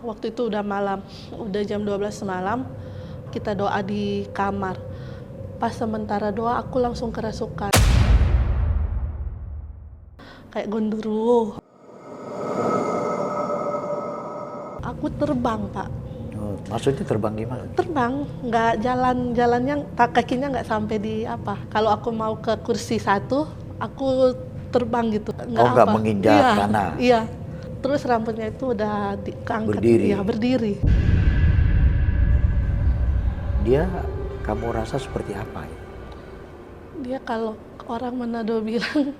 Waktu itu udah malam, udah jam 12 malam, kita doa di kamar. Pas sementara doa aku langsung kerasukan. Kayak gondoruo. Aku terbang, Pak. Oh, maksudnya terbang gimana? Terbang, nggak jalannya kakinya nggak sampai di apa. Kalau aku mau ke kursi satu, aku terbang gitu. Nggak menginjak tanah. Iya. Terus rambutnya itu udah keangkat. Berdiri. Iya, berdiri. Dia kamu rasa seperti apa ya? Dia kalau orang Manado bilang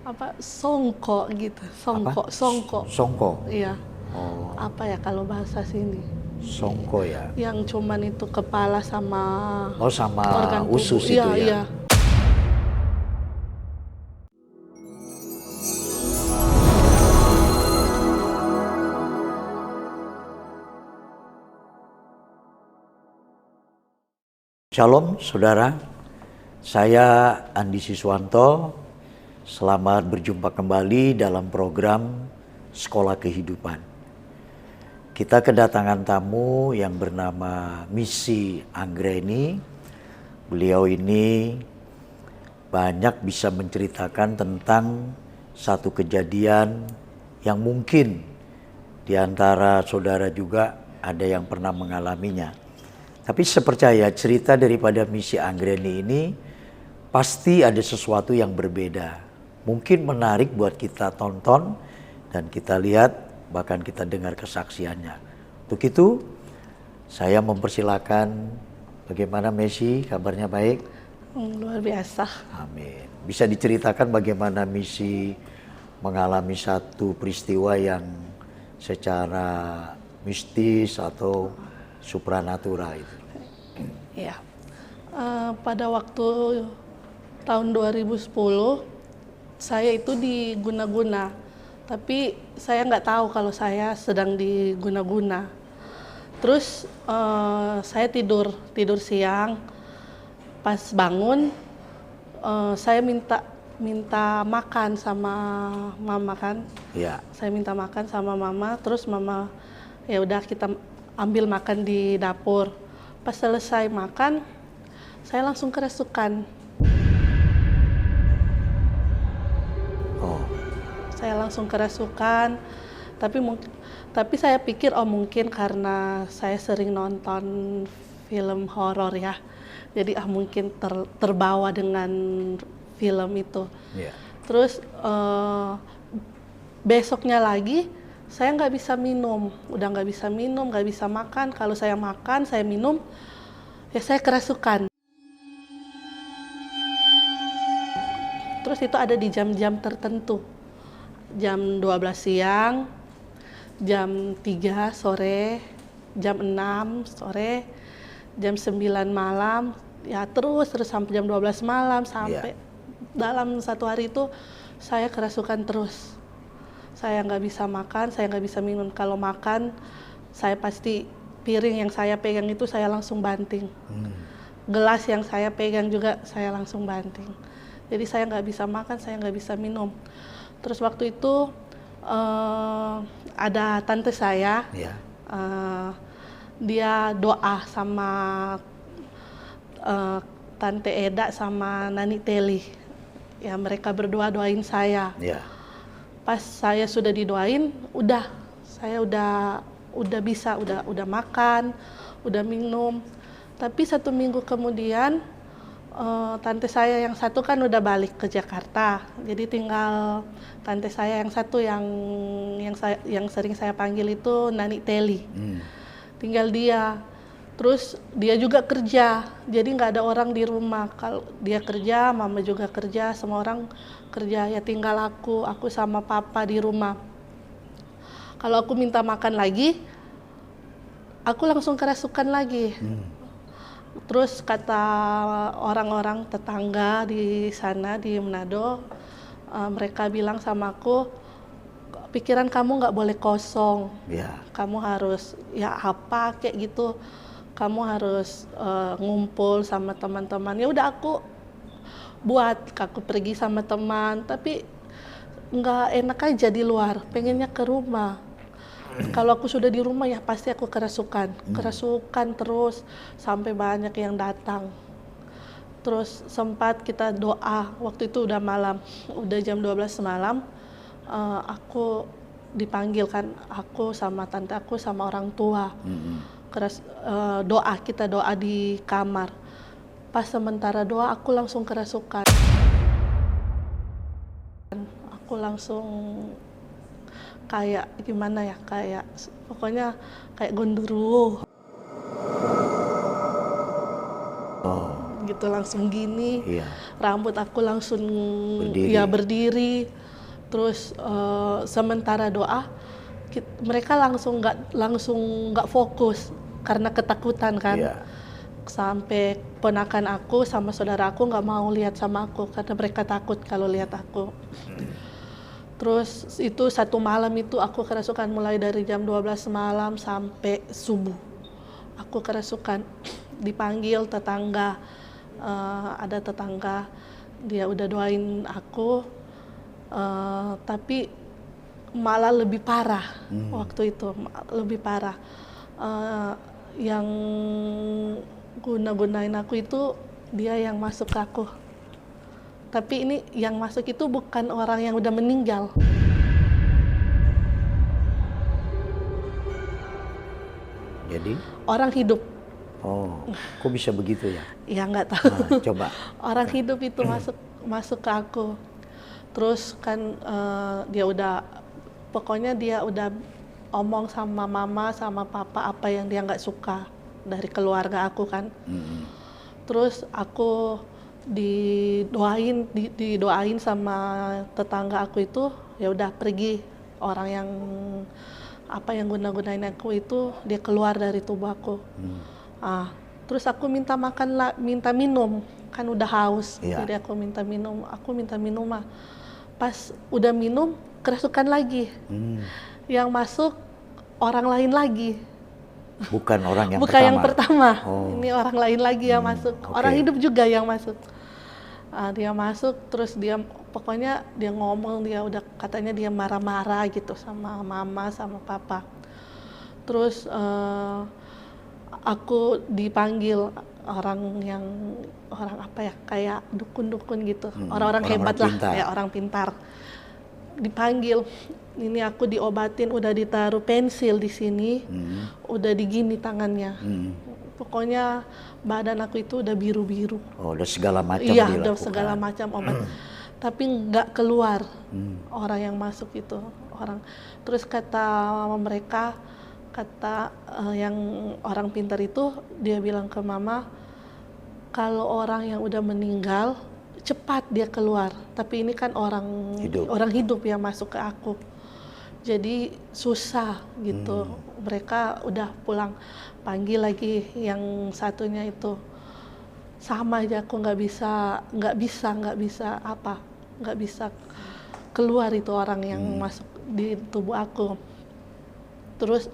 apa songko gitu, Apa? songko. Songko. Iya. Oh, Apa ya kalau bahasa sini? songko ya. Yang cuman itu kepala sama Oh, sama organ tubuh. usus Iya, itu ya. iya. Shalom saudara, saya Andi Siswanto. Selamat berjumpa kembali dalam program Sekolah Kehidupan. Kita kedatangan tamu yang bernama Missy Anggreni. Beliau ini banyak bisa menceritakan tentang satu kejadian yang mungkin di antara saudara juga ada yang pernah mengalaminya. Tapi saya percaya cerita daripada Missy Anggreni ini pasti ada sesuatu yang berbeda. Mungkin menarik buat kita tonton dan kita lihat, bahkan kita dengar kesaksiannya. Untuk itu saya mempersilakan, bagaimana Missy, kabarnya baik? Luar biasa. Amin. Bisa diceritakan bagaimana Missy mengalami satu peristiwa yang secara mistis atau supranatural itu? Iya. Pada waktu tahun 2010 saya itu di Guna-Guna, tapi saya nggak tahu kalau saya sedang di Guna-Guna. Terus saya tidur siang, pas bangun saya minta makan sama mama kan. Ya. Saya minta makan sama mama, terus mama ya udah kita ambil makan di dapur. Pas selesai makan, saya langsung kerasukan. Oh. Saya langsung kerasukan, tapi saya pikir mungkin karena saya sering nonton film horor ya. Jadi mungkin terbawa dengan film itu. Yeah. Terus besoknya lagi saya nggak bisa minum, udah nggak bisa minum, nggak bisa makan. Kalau saya makan, saya minum, ya saya kerasukan. Terus itu ada di jam-jam tertentu, jam 12 siang, jam 3 sore, jam 6 sore, jam 9 malam, ya terus sampai jam 12 malam, sampai dalam satu hari itu saya kerasukan terus. Saya nggak bisa makan, saya nggak bisa minum. Kalau makan, saya pasti piring yang saya pegang itu saya langsung banting. Gelas yang saya pegang juga saya langsung banting. Jadi saya nggak bisa makan, saya nggak bisa minum. Terus waktu itu ada tante saya, dia doa sama Tante Eda sama Nani Teli. Ya mereka berdua doain saya. Pas saya sudah didoain, saya udah bisa, udah makan, udah minum. Tapi 1 minggu kemudian tante saya yang satu kan udah balik ke Jakarta. Jadi tinggal tante saya yang satu yang sering saya panggil itu Nani Teli. Tinggal dia. Terus dia juga kerja. Jadi nggak ada orang di rumah. Kalau dia kerja, mama juga kerja, semua orang kerja, ya tinggal aku sama papa di rumah. Kalau aku minta makan lagi, aku langsung kerasukan lagi. Terus kata orang-orang tetangga di sana di Manado, mereka bilang sama aku, pikiran kamu nggak boleh kosong. Kamu harus ya apa kayak gitu. Kamu harus ngumpul sama teman-teman. Ya udah aku pergi sama teman, tapi nggak enak aja di luar, pengennya ke rumah. Kalau aku sudah di rumah ya pasti aku kerasukan. Kerasukan terus sampai banyak yang datang. Terus sempat kita doa, waktu itu udah malam, udah jam 12 malam, aku dipanggil kan, aku sama tante aku sama orang tua. Kita doa di kamar. Pas sementara doa aku langsung kerasukan. Aku langsung kayak gimana ya, kayak pokoknya kayak gondoruo. Gitu langsung gini, rambut aku langsung berdiri. Terus sementara doa mereka langsung nggak fokus karena ketakutan kan. Sampai ponakan aku sama saudara aku nggak mau lihat sama aku karena mereka takut kalau lihat aku. Terus itu satu malam itu aku kerasukan mulai dari jam 12 malam sampai subuh. Aku kerasukan, dipanggil tetangga. Ada tetangga, dia udah doain aku, tapi malah lebih parah waktu itu, lebih parah. Yang guna-gunain aku itu dia yang masuk ke aku. Tapi ini yang masuk itu bukan orang yang udah meninggal. Jadi? Orang hidup. Oh, kok bisa begitu ya? Ya nggak tahu. Nah, coba. Orang hidup itu masuk ke aku. Terus kan pokoknya dia udah omong sama mama sama papa apa yang dia nggak suka dari keluarga aku kan. Terus aku didoain sama tetangga aku itu, ya udah pergi, orang yang guna-gunain aku itu dia keluar dari tubuh aku. Terus aku minta minum, kan udah haus, jadi aku minta minum mah. Pas udah minum, kerasukan lagi. Yang masuk orang lain lagi. Bukan orang yang Bukan pertama? yang pertama, ini orang lain lagi yang masuk. Orang hidup juga yang masuk. Dia masuk, terus pokoknya dia ngomong, katanya dia marah-marah gitu sama mama sama papa. Terus aku dipanggil orang kayak dukun-dukun gitu, orang-orang hebat lah, kayak orang pintar. Dipanggil, ini aku diobatin, udah ditaruh pensil di sini, udah digini tangannya. Pokoknya badan aku itu udah biru-biru. Oh, udah segala macam dilakukan. Iya, udah segala macam obat. Tapi nggak keluar orang yang masuk itu. Terus kata mereka, yang orang pintar itu, dia bilang ke mama, kalau orang yang udah meninggal cepat dia keluar, tapi ini kan orang hidup yang masuk ke aku, jadi susah gitu. Mereka udah pulang, panggil lagi yang satunya itu, sama aja aku nggak bisa keluar itu orang yang masuk di tubuh aku. Terus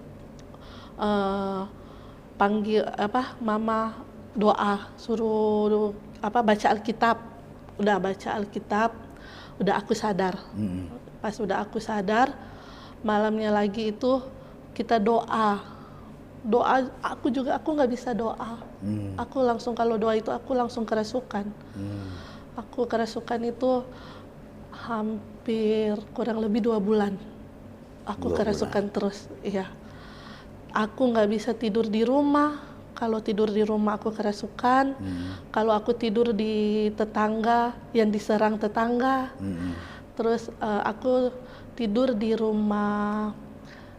panggil mama doa, suruh baca Alkitab. Udah baca Alkitab, udah aku sadar. Pas udah aku sadar, malamnya lagi itu kita doa. Aku nggak bisa doa. Aku langsung, kalau doa itu aku langsung kerasukan. Aku kerasukan itu hampir kurang lebih 2 bulan. Aku kerasukan terus, iya. Aku nggak bisa tidur di rumah. Kalau tidur di rumah aku kerasukan. Kalau aku tidur di tetangga, yang diserang tetangga. Terus aku tidur di rumah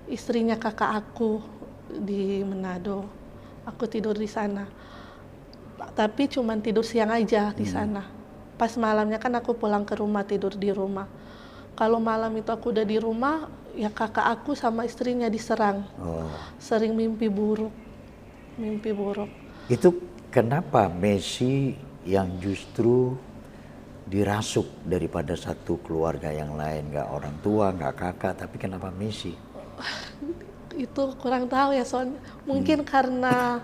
istrinya kakak aku di Manado. Aku tidur di sana. Tapi cuman tidur siang aja di sana. Pas malamnya kan aku pulang ke rumah, tidur di rumah. Kalau malam itu aku udah di rumah, ya kakak aku sama istrinya diserang. Sering mimpi buruk. Itu kenapa Messi yang justru dirasuk daripada satu keluarga yang lain, nggak orang tua, nggak kakak, tapi kenapa Messi? Itu kurang tahu ya, soalnya mungkin karena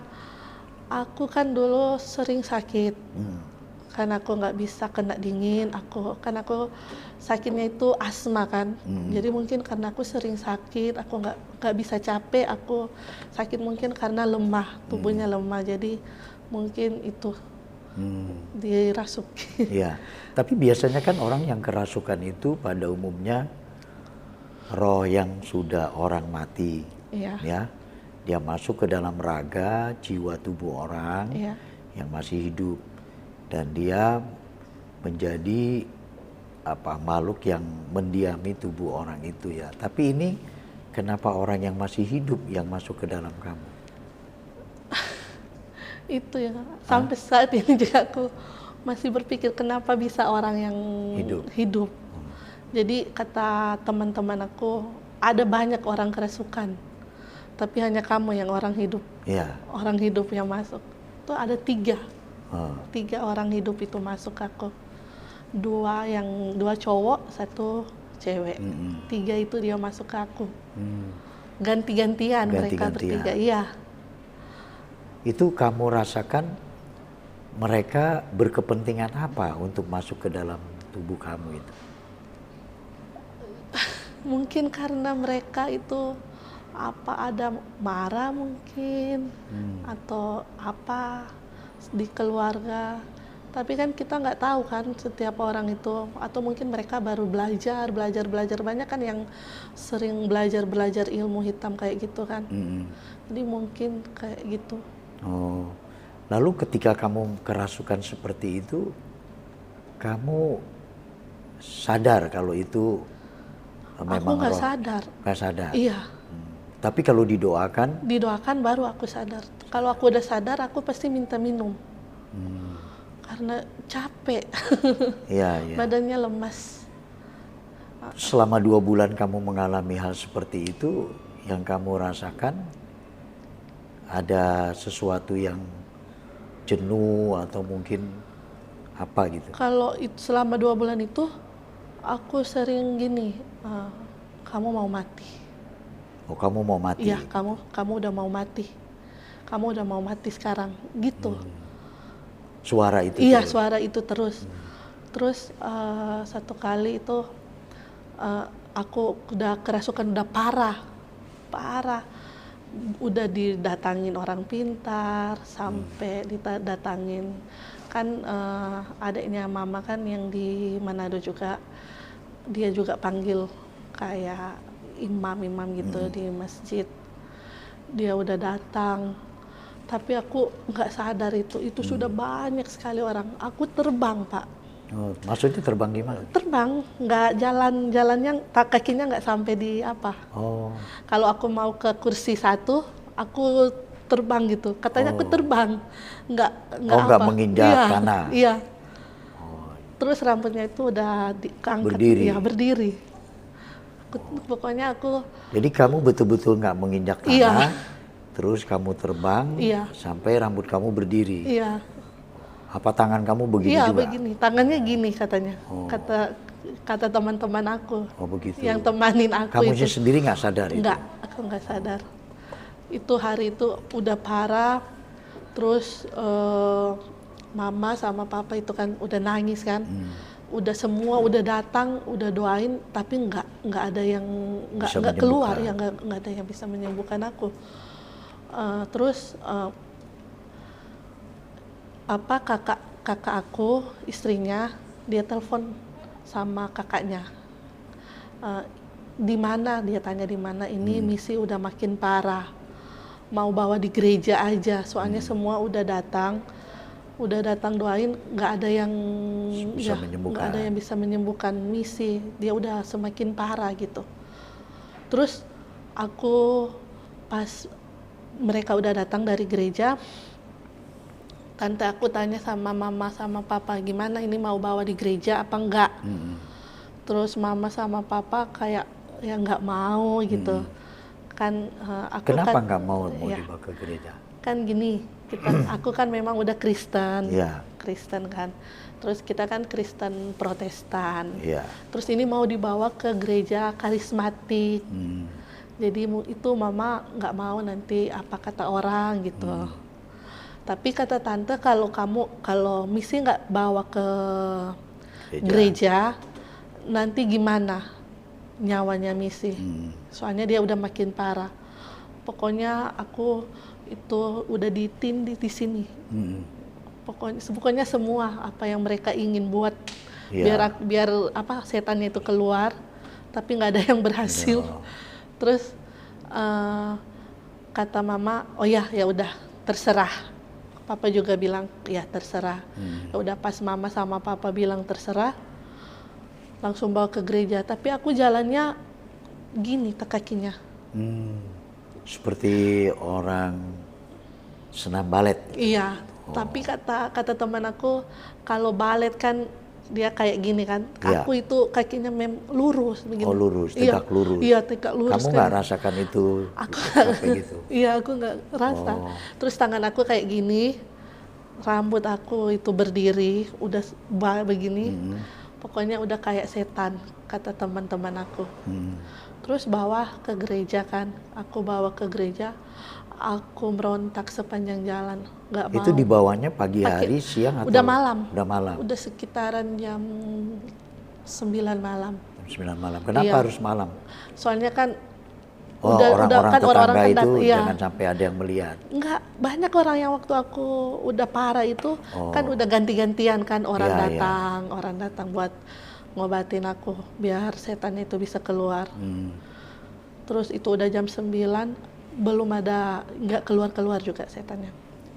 aku kan dulu sering sakit. Karena aku nggak bisa kena dingin, kan aku sakitnya itu asma kan. Jadi mungkin karena aku sering sakit, aku nggak bisa capek, aku sakit mungkin karena lemah, tubuhnya lemah. Jadi mungkin itu dirasuki. Iya, tapi biasanya kan orang yang kerasukan itu pada umumnya roh yang sudah orang mati, ya, dia masuk ke dalam raga, jiwa tubuh orang yang masih hidup, dan dia menjadi makhluk yang mendiami tubuh orang itu ya. Tapi ini kenapa orang yang masih hidup yang masuk ke dalam kamu? Itu ya, sampai saat ini juga aku masih berpikir kenapa bisa orang yang hidup. Jadi kata teman-teman aku, ada banyak orang kerasukan, tapi hanya kamu yang orang hidup. Orang hidup yang masuk. Itu ada 3 orang hidup itu masuk aku. 2 cowok, 1 cewek. 3 itu dia masuk ke aku. Ganti-gantian mereka bertiga. Iya. Itu kamu rasakan mereka berkepentingan apa untuk masuk ke dalam tubuh kamu itu? Mungkin karena mereka itu ada marah mungkin, atau apa di keluarga. Tapi kan kita nggak tahu kan setiap orang itu, atau mungkin mereka baru belajar banyak kan yang sering belajar ilmu hitam kayak gitu kan. Jadi mungkin kayak gitu. Oh, lalu ketika kamu kerasukan seperti itu, kamu sadar kalau itu memang aku nggak roh? sadar. Nggak sadar? Iya. Tapi kalau didoakan? Didoakan baru aku sadar. Kalau aku udah sadar, aku pasti minta minum. Karena capek. Iya. Badannya lemas. Selama 2 bulan kamu mengalami hal seperti itu, yang kamu rasakan ada sesuatu yang jenuh atau mungkin apa gitu? Kalau selama 2 bulan itu, aku sering gini, kamu mau mati. Oh, kamu mau mati? Iya, kamu udah mau mati. Kamu udah mau mati sekarang, gitu. Suara itu? Iya, terus? suara itu terus. Terus satu kali itu aku udah kerasukan, udah parah. Udah didatangin orang pintar, sampai didatangin kan adiknya mama kan yang di Manado juga, dia juga panggil kayak imam gitu di masjid. Dia udah datang, tapi aku nggak sadar itu sudah banyak sekali orang. Aku terbang, Pak. Oh, maksudnya terbang gimana? Terbang, nggak jalannya kakinya nggak sampai di apa. Oh. Kalau aku mau ke kursi 1, aku terbang gitu. Katanya aku terbang, nggak menginjak tanah. Iya. Terus rambutnya itu udah diangkat. Berdiri. Ya, berdiri. Pokoknya aku. Jadi kamu betul-betul nggak menginjak tanah. Iya. Terus kamu terbang. Iya. Sampai rambut kamu berdiri. Iya. Apa tangan kamu begini juga? Iya, begini. Tangannya gini katanya. Kata teman-teman aku. Oh, begitu. Yang temanin aku. Kamu sendiri nggak sadar itu? Nggak, aku nggak sadar. Itu hari itu udah parah. Terus mama sama papa itu kan udah nangis kan. Udah semua udah datang, udah doain, tapi nggak ada yang nggak keluar ya, nggak ada yang bisa menyembuhkan aku. Terus kakak aku, istrinya, dia telepon sama kakaknya. Di mana, dia tanya di mana, ini misi udah makin parah, mau bawa di gereja aja, soalnya semua udah datang doain, nggak ada yang bisa menyembuhkan misi, dia udah semakin parah gitu. Terus aku pas mereka udah datang dari gereja, tante aku tanya sama mama sama papa, gimana ini mau bawa di gereja apa enggak? Terus mama sama papa kayak ya nggak mau gitu. Kan kenapa nggak mau dibawa ke gereja? Kan gini, aku kan memang udah Kristen, Kristen kan. Terus kita kan Kristen Protestan. Terus ini mau dibawa ke gereja karismatik. Jadi itu mama nggak mau nanti apa kata orang gitu. Tapi kata tante kalau misi nggak bawa ke gereja, nanti gimana nyawanya misi? Soalnya dia udah makin parah. Pokoknya aku itu udah ditindih di sini. Pokoknya semua apa yang mereka ingin buat biar apa setannya itu keluar, tapi nggak ada yang berhasil. Terus kata mama, oh ya udah terserah. Papa juga bilang ya terserah. Ya udah pas mama sama papa bilang terserah, langsung bawa ke gereja. Tapi aku jalannya gini ke kakinya. Seperti orang senam balet. Iya. Tapi kata teman aku kalau balet kan dia kayak gini kan. Aku itu kakinya lurus begini. Oh lurus, tegak lurus. Iya tegak lurus. Kamu nggak rasakan itu? Aku gitu. Iya aku nggak rasa. Terus tangan aku kayak gini, rambut aku itu berdiri, udah begini. Pokoknya udah kayak setan kata teman-teman aku. Terus bawa ke gereja kan. Aku bawa ke gereja. Aku merontak sepanjang jalan, nggak mau. Itu dibawanya pagi hari, siang atau? Udah malam. Udah malam. Udah sekitaran jam 9 malam. Jam 9 malam. Kenapa harus malam? Soalnya kan orang-orang kan tetangga itu iya. Jangan sampai ada yang melihat. Enggak, banyak orang yang waktu aku udah parah itu kan udah ganti-gantian kan orang datang buat ngobatin aku biar setan itu bisa keluar. Terus itu udah jam 9. Belum ada, nggak keluar juga setannya.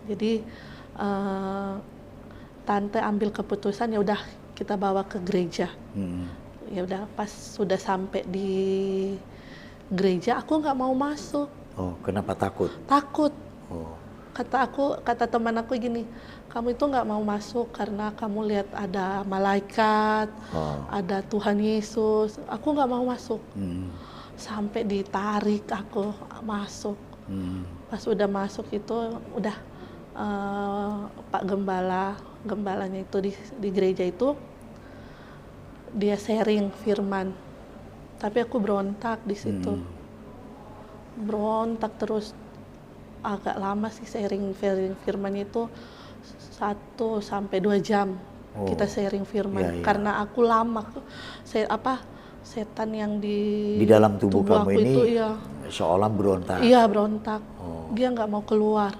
Jadi tante ambil keputusan ya udah kita bawa ke gereja. Ya udah pas sudah sampai di gereja aku nggak mau masuk. Oh kenapa takut? Takut. Kata teman aku gini, kamu itu nggak mau masuk karena kamu lihat ada malaikat, ada Tuhan Yesus. Aku nggak mau masuk. Sampai ditarik aku masuk. Pas udah masuk itu udah Pak gembalanya itu di gereja itu dia sharing firman. Tapi aku berontak di situ. Berontak terus agak lama sih sharing firman itu 1 sampai 2 jam. Kita sharing firman karena aku lama setan yang di dalam tubuh kamu ini itu, seolah berontak. Iya berontak. Dia nggak mau keluar.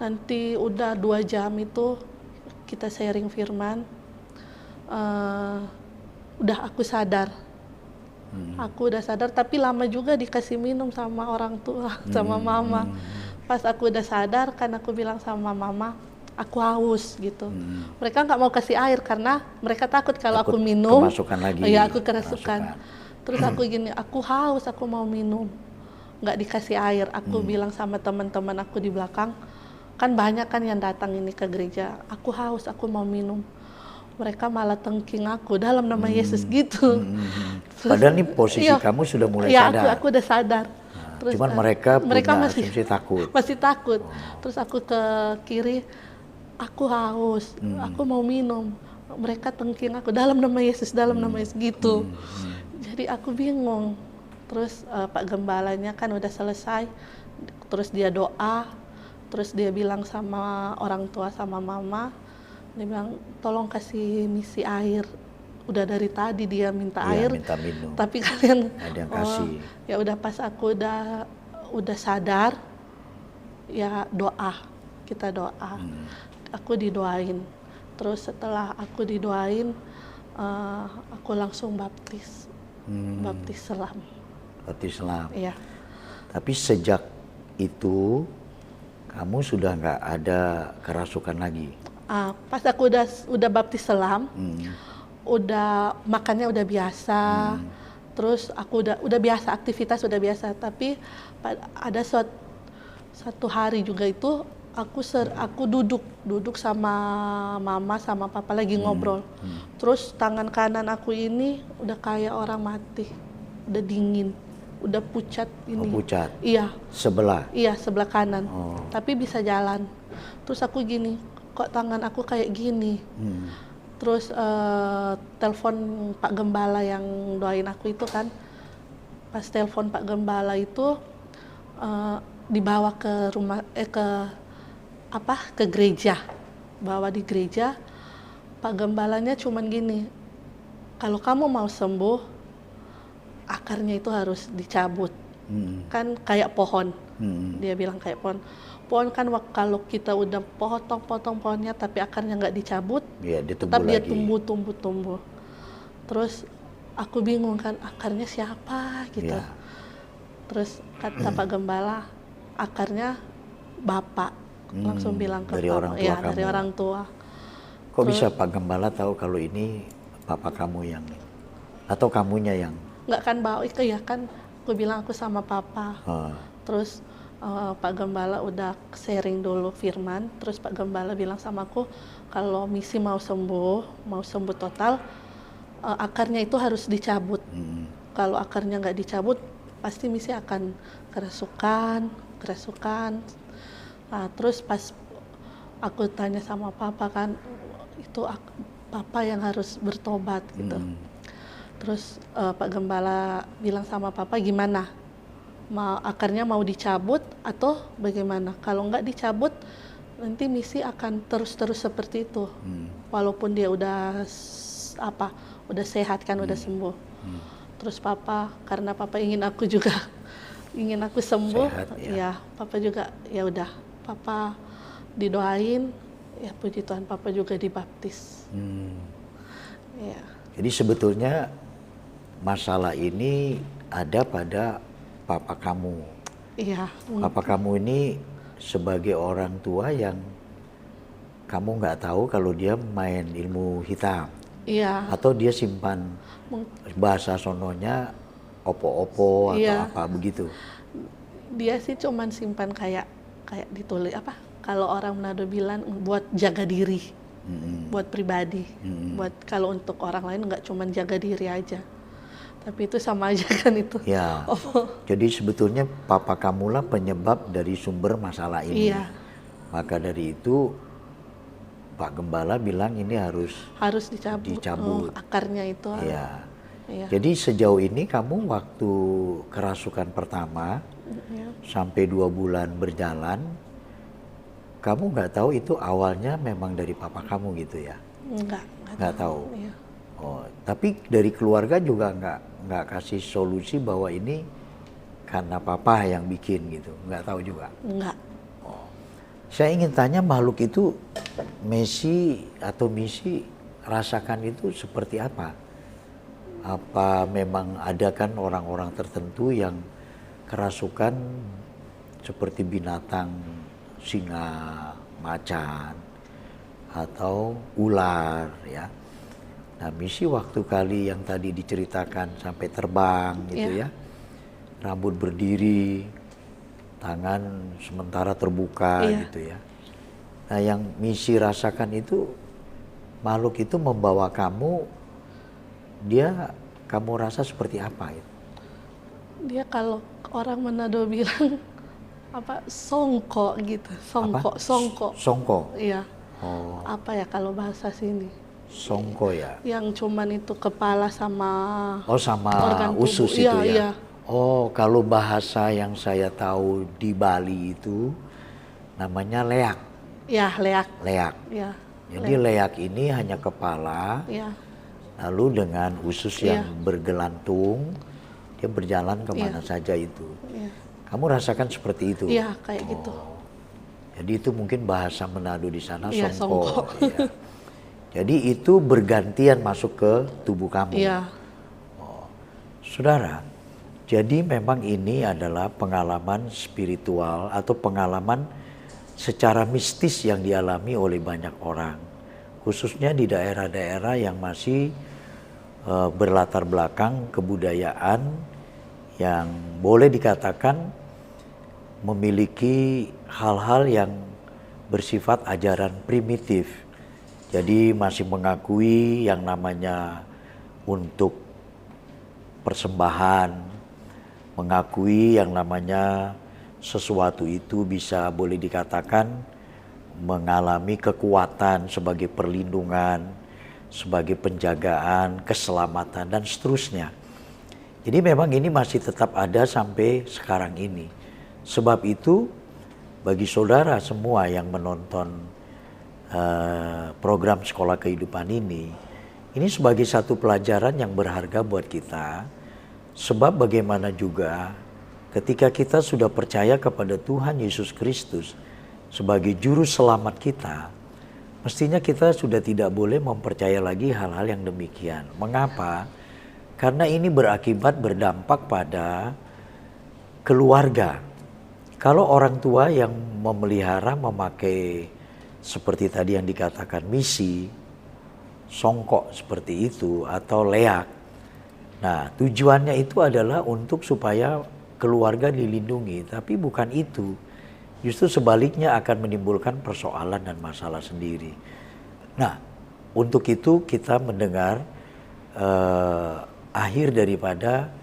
Nanti udah 2 jam itu kita sharing firman. Udah aku sadar. Aku udah sadar tapi lama juga dikasih minum sama orang tua, sama mama. Pas aku udah sadar kan aku bilang sama mama, aku haus gitu. Mereka nggak mau kasih air karena mereka takut kalau aku minum. Kemasukan lagi. Iya aku kerasukan. Terus aku gini, aku haus, aku mau minum. Nggak dikasih air. Aku bilang sama teman-teman aku di belakang, kan banyak kan yang datang ini ke gereja. Aku haus, aku mau minum. Mereka malah tengking aku dalam nama Yesus gitu. Padahal nih posisi kamu sudah mulai sadar. Iya aku udah sadar. Terus, cuman mereka masih takut. Masih takut. Terus aku ke kiri, aku haus, aku mau minum. Mereka tengking aku dalam nama Yesus, dalam nama Yesus gitu. Jadi aku bingung. Terus Pak gembalanya kan udah selesai. Terus dia doa. Terus dia bilang sama orang tua sama mama, dia bilang tolong kasih misi air. Udah dari tadi dia minta air. Minta minum. Tapi kalian ada yang kasih. Ya udah pas aku udah sadar, ya doa. Kita doa. Aku didoain. Terus setelah aku didoain, aku langsung baptis. Baptis selam. Baptis selam. Iya. Tapi sejak itu kamu sudah nggak ada kerasukan lagi. Pas aku udah baptis selam, udah makannya udah biasa. Terus aku udah biasa, aktivitas udah biasa. Tapi ada satu hari juga itu aku duduk sama mama sama papa lagi ngobrol. Terus tangan kanan aku ini udah kayak orang mati, udah dingin, udah pucat ini. Oh, pucat? Iya. Sebelah? Iya, sebelah kanan. Tapi bisa jalan. Terus aku gini, kok tangan aku kayak gini? Terus telepon Pak Gembala yang doain aku itu kan, pas telepon Pak Gembala itu dibawa ke rumah ke gereja. Bawa di gereja, Pak Gembalanya cuman gini, kalau kamu mau sembuh, akarnya itu harus dicabut. Kan kayak pohon. Dia bilang kayak pohon. Pohon kan kalau kita udah potong pohonnya tapi akarnya nggak dicabut, tetap dia tumbuh. Terus aku bingung kan, akarnya siapa gitu. Terus kata Pak Gembala, akarnya Bapak. Langsung bilang ke dari Papa, orang tua kamu. Dari orang tua. Kok bisa Pak Gembala tahu kalau ini Papa kamu yang, atau kamunya yang? Nggak kan bawa itu ya kan, aku bilang aku sama Papa. Terus Pak Gembala udah sharing dulu firman, terus Pak Gembala bilang sama aku, kalau misi mau sembuh total, akarnya itu harus dicabut. Kalau akarnya nggak dicabut, pasti misi akan kerasukan. Nah, terus pas aku tanya sama Papa kan, itu Papa yang harus bertobat gitu. Terus Pak Gembala bilang sama Papa, gimana? Akarnya mau dicabut atau bagaimana? Kalau nggak dicabut, nanti misi akan terus seperti itu. Walaupun dia udah sehat kan, udah sembuh. Terus Papa, karena Papa ingin aku sembuh, sehat, ya Papa juga ya udah. Papa didoain, ya puji Tuhan Papa juga dibaptis. Ya. Jadi sebetulnya masalah ini ada pada Papa kamu. Iya. Papa kamu ini sebagai orang tua yang kamu nggak tahu kalau dia main ilmu hitam. Iya. Atau dia simpan bahasa sononya opo-opo atau apa begitu. Dia sih cuman simpan kayak ditulis kalau orang Manado bilang buat jaga diri, buat pribadi, buat kalau untuk orang lain nggak cuman jaga diri aja, tapi itu sama aja kan itu. Ya. Jadi sebetulnya Papa kamulah penyebab dari sumber masalah ini. Iya. Maka dari itu Pak Gembala bilang ini harus dicabut. Akarnya itu. Iya. Jadi sejauh ini kamu waktu kerasukan pertama sampai 2 bulan berjalan, kamu nggak tahu itu awalnya memang dari Papa kamu gitu ya? Nggak tahu. Iya. Oh, tapi dari keluarga juga nggak kasih solusi bahwa ini karena Papa yang bikin gitu, nggak tahu juga? Nggak. Oh. Saya ingin tanya, makhluk itu misi rasakan itu seperti apa? Apa memang ada kan orang-orang tertentu yang kerasukan seperti binatang, singa, macan, atau ular ya. Nah, misi waktu kali yang tadi diceritakan sampai terbang gitu ya. Rambut berdiri, tangan sementara terbuka gitu ya. Nah, yang misi rasakan itu, makhluk itu membawa kamu, kamu rasa seperti apa itu? Dia kalau orang Manado bilang songko gitu, songko. Iya. Oh. Apa ya kalau bahasa sini? Songko ya. Yang cuman itu kepala sama. Oh, sama organ usus tubuh. Itu ya. Iya. Oh, kalau bahasa yang saya tahu di Bali itu namanya leak. Ya, leak. Leak. Ya. Jadi leak ini hanya kepala. Ya. Lalu dengan usus yang bergelantung, dia berjalan kemana saja itu. Ya. Kamu rasakan seperti itu? Iya, kayak gitu. Jadi itu mungkin bahasa Manado di sana, songko. Ya. Jadi itu bergantian masuk ke tubuh kamu. Iya. Oh. Saudara, jadi memang ini adalah pengalaman spiritual atau pengalaman secara mistis yang dialami oleh banyak orang. Khususnya di daerah-daerah yang masih berlatar belakang kebudayaan yang boleh dikatakan memiliki hal-hal yang bersifat ajaran primitif. Jadi masih mengakui yang namanya untuk persembahan, mengakui yang namanya sesuatu itu bisa boleh dikatakan mengalami kekuatan sebagai perlindungan, sebagai penjagaan, keselamatan, dan seterusnya. Jadi memang ini masih tetap ada sampai sekarang ini. Sebab itu bagi saudara semua yang menonton program Sekolah Kehidupan ini sebagai satu pelajaran yang berharga buat kita. Sebab bagaimana juga ketika kita sudah percaya kepada Tuhan Yesus Kristus sebagai juru selamat kita, mestinya kita sudah tidak boleh mempercaya lagi hal-hal yang demikian. Mengapa? Karena ini berdampak pada keluarga. Kalau orang tua yang memelihara, memakai seperti tadi yang dikatakan misi, songkok seperti itu, atau leak. Nah, tujuannya itu adalah untuk supaya keluarga dilindungi, tapi bukan itu. Justru sebaliknya akan menimbulkan persoalan dan masalah sendiri. Nah, untuk itu kita mendengar akhir daripada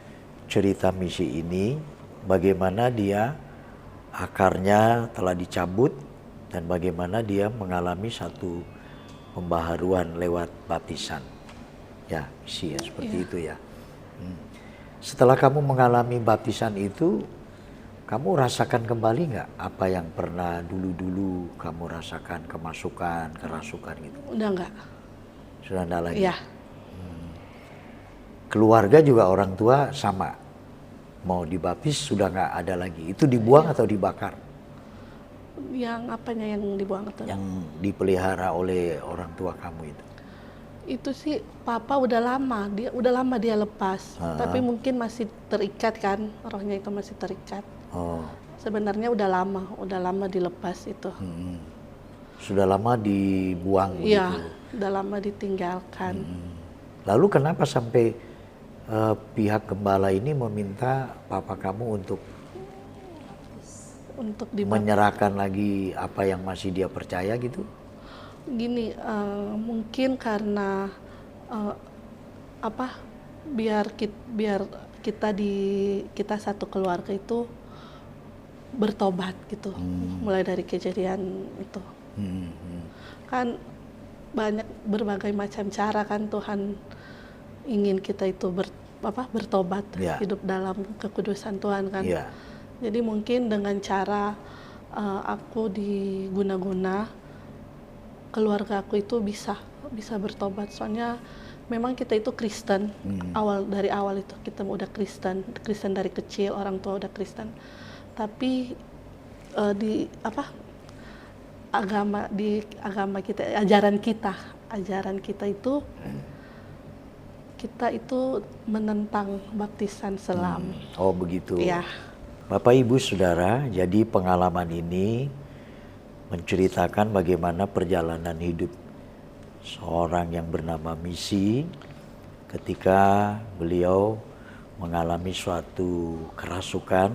cerita misi ini, bagaimana dia akarnya telah dicabut dan bagaimana dia mengalami satu pembaharuan lewat baptisan. Ya, misi ya seperti itu ya. Setelah kamu mengalami baptisan itu, kamu rasakan kembali nggak apa yang pernah dulu-dulu kamu rasakan, kemasukan, kerasukan gitu? Udah enggak. Sudah enggak lagi? Iya. Keluarga juga orang tua sama, mau dibaptis sudah nggak ada lagi. Itu dibuang atau dibakar? Yang apanya yang dibuang atau? Yang dipelihara oleh orang tua kamu itu? Itu sih papa udah lama dia lepas, tapi mungkin masih terikat kan, rohnya itu masih terikat. Oh. Sebenarnya udah lama dilepas itu. Sudah lama dibuang gitu? Iya, udah lama ditinggalkan. Lalu kenapa sampai pihak gembala ini meminta papa kamu untuk menyerahkan lagi apa yang masih dia percaya gitu? Gini, mungkin karena biar kita satu keluarga itu bertobat gitu, mulai dari kejadian itu. Kan berbagai macam cara kan Tuhan ingin kita itu bertobat, hidup dalam kekudusan Tuhan kan. Jadi mungkin dengan cara aku diguna-guna, keluarga aku itu bisa bertobat. Soalnya memang kita itu Kristen, dari awal itu kita udah Kristen dari kecil, orang tua udah Kristen. Tapi di agama kita, ajaran kita itu kita itu menentang baptisan selam. Oh begitu. Ya. Bapak Ibu Saudara, jadi pengalaman ini menceritakan bagaimana perjalanan hidup seorang yang bernama Misi ketika beliau mengalami suatu kerasukan.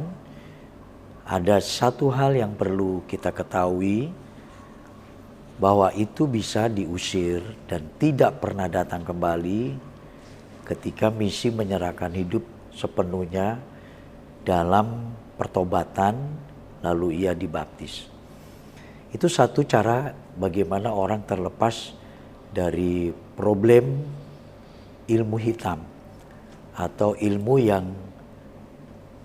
Ada satu hal yang perlu kita ketahui, bahwa itu bisa diusir dan tidak pernah datang kembali ketika Misi menyerahkan hidup sepenuhnya dalam pertobatan lalu ia dibaptis. Itu satu cara bagaimana orang terlepas dari problem ilmu hitam atau ilmu yang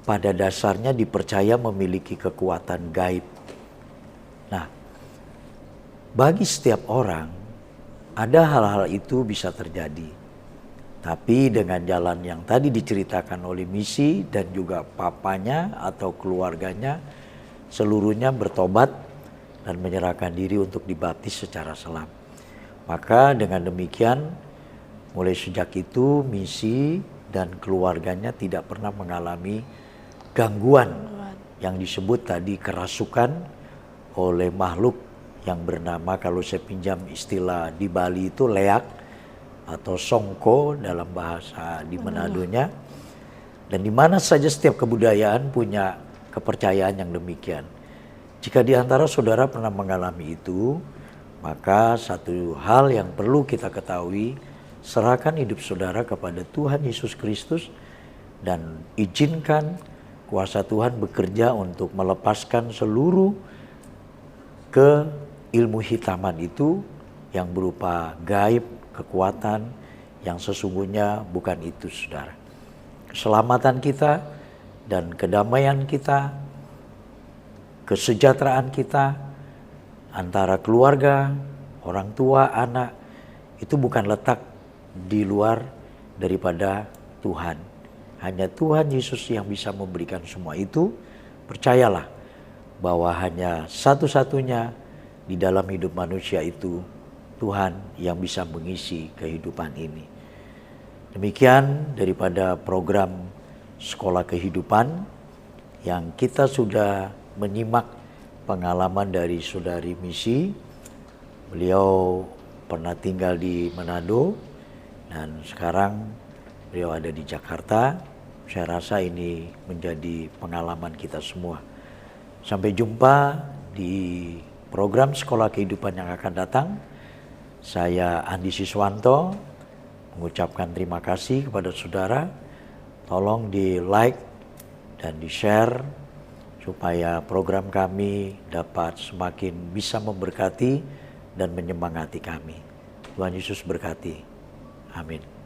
pada dasarnya dipercaya memiliki kekuatan gaib. Nah, bagi setiap orang ada hal-hal itu bisa terjadi. Tapi dengan jalan yang tadi diceritakan oleh Misi dan juga papanya atau keluarganya, seluruhnya bertobat dan menyerahkan diri untuk dibaptis secara selam. Maka dengan demikian mulai sejak itu Misi dan keluarganya tidak pernah mengalami gangguan yang disebut tadi kerasukan oleh makhluk yang bernama, kalau saya pinjam istilah di Bali itu leak atau songko dalam bahasa di Manadonya. Dan di mana saja setiap kebudayaan punya kepercayaan yang demikian. Jika di antara saudara pernah mengalami itu, maka satu hal yang perlu kita ketahui, serahkan hidup saudara kepada Tuhan Yesus Kristus dan izinkan kuasa Tuhan bekerja untuk melepaskan seluruh ilmu hitaman itu yang berupa gaib, kekuatan yang sesungguhnya bukan itu, saudara. Keselamatan kita dan kedamaian kita, kesejahteraan kita antara keluarga, orang tua, anak, itu bukan letak di luar daripada Tuhan. Hanya Tuhan Yesus yang bisa memberikan semua itu. Percayalah bahwa hanya satu-satunya di dalam hidup manusia itu Tuhan yang bisa mengisi kehidupan ini. Demikian daripada program Sekolah Kehidupan yang kita sudah menyimak pengalaman dari Saudari Misi. Beliau pernah tinggal di Manado dan sekarang beliau ada di Jakarta. Saya rasa ini menjadi pengalaman kita semua. Sampai jumpa di program Sekolah Kehidupan yang akan datang. Saya Andi Siswanto mengucapkan terima kasih kepada saudara. Tolong di like dan di share supaya program kami dapat semakin bisa memberkati dan menyemangati kami. Tuhan Yesus berkati. Amin.